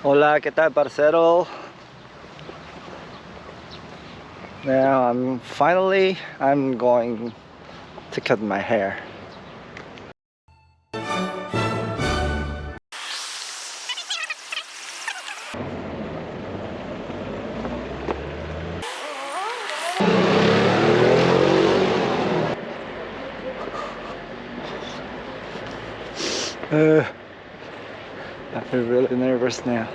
Hola, ¿qué tal, parcero? Now I'm going to cut my hair. I feel really nervous now.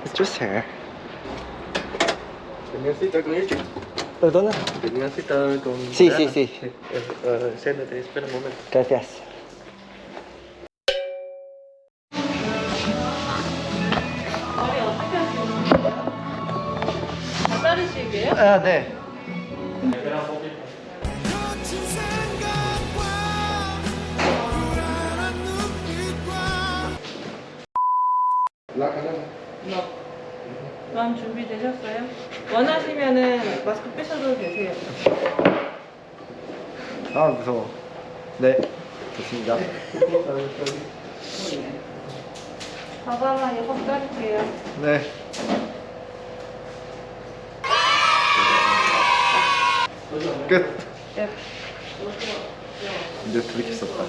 It's just hair. ¿Tenías cita con ella? ¿Perdona? ¿Tenías cita con Sí, Mariana? sí. Siéntate, espera un momento. Gracias. 자르시게요? 아, 네. 마음 준비되셨어요? 원하시면은 마스크 빼셔도 되세요. 아, 무서워. 네, 좋습니다. 가방만 이거 자를게요. 네. 끝. 네. 이제 돌이킬 수 없다.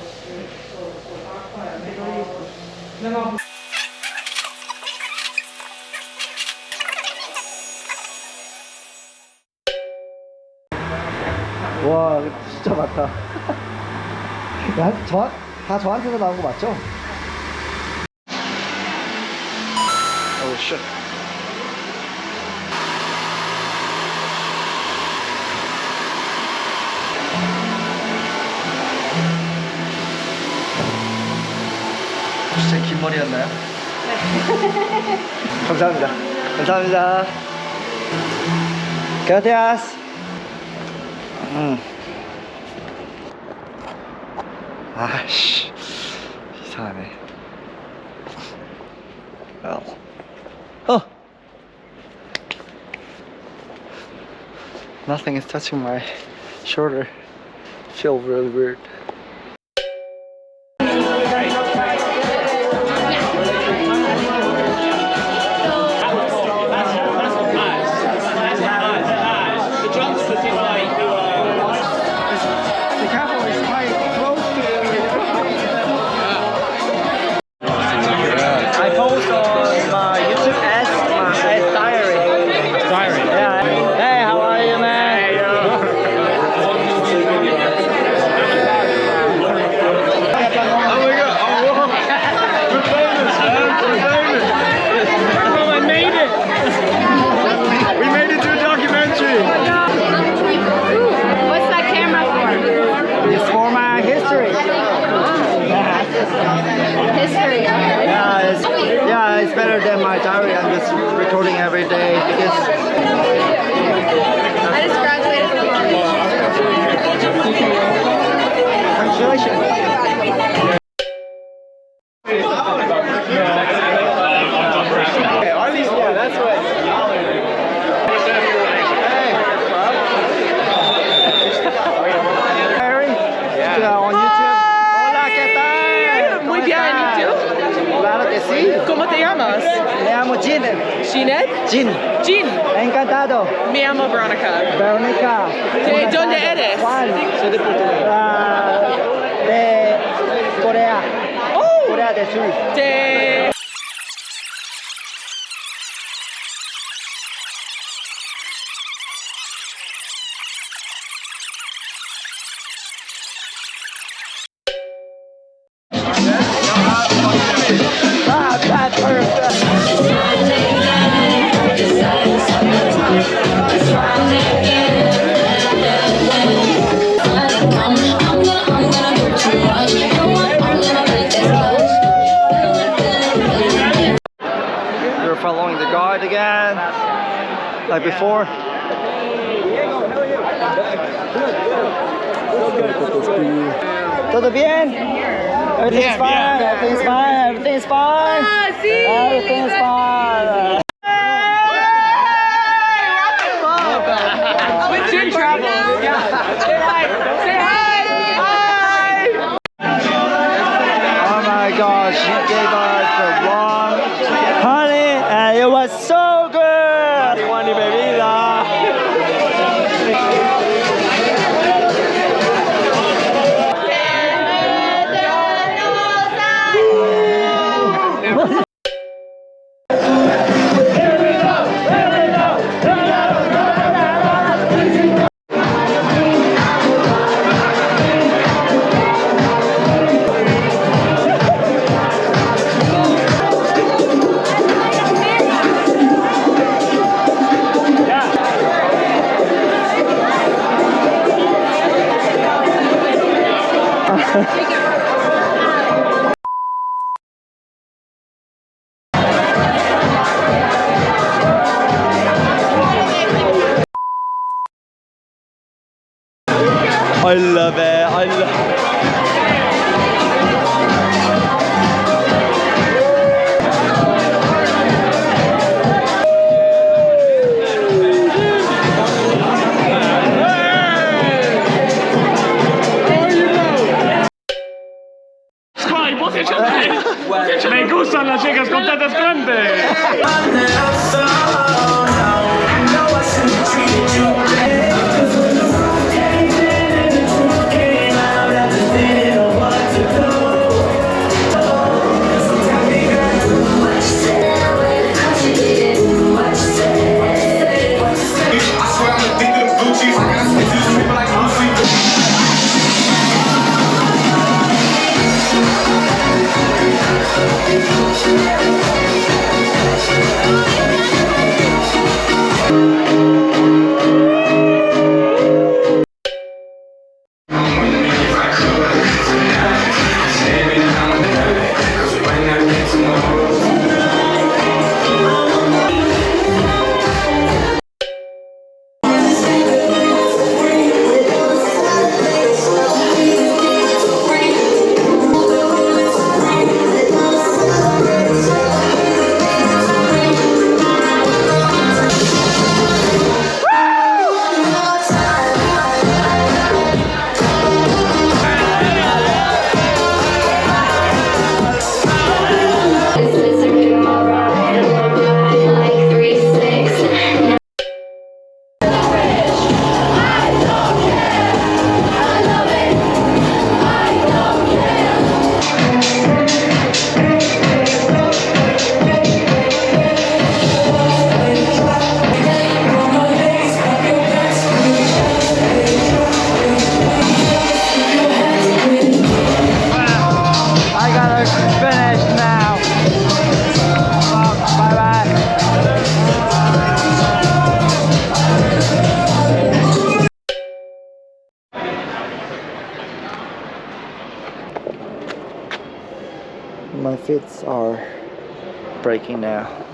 와, 진짜 많다. 야, 다 저한테서 나온 거 맞죠? Oh shit. 진짜 긴 머리였나요? 네. 감사합니다. 감사합니다. Gracias. 아씨, 이상하네. Nothing is touching my shoulder. Feel really weird. It's better than my diary. I'm just recording every day because I just graduated from congratulations. Yeah, that's what. Harry, on YouTube. Hola, ¿qué tal? Muy bien, ¿y tú? Claro que sí. ¿Cómo te llamas? Me llamo Jin. Ginette? Jin. Jin. Encantado. Me llamo Veronica. Verónica. ¿De dónde eres? Juan. De Corea. Oh, Corea del Sur. de... Ah, that's perfect. We're following the guide again, like before. ¿Todo bien? Everything's fine. Everything's fine. Everything's fine. Everything's fine. With Jin Travels. Yeah. Say hi. Say hi. Hi. Oh my gosh, he gave us Me gustan las chicas con tetas grandes. I gotta finish now. Bye bye. My feet are breaking now.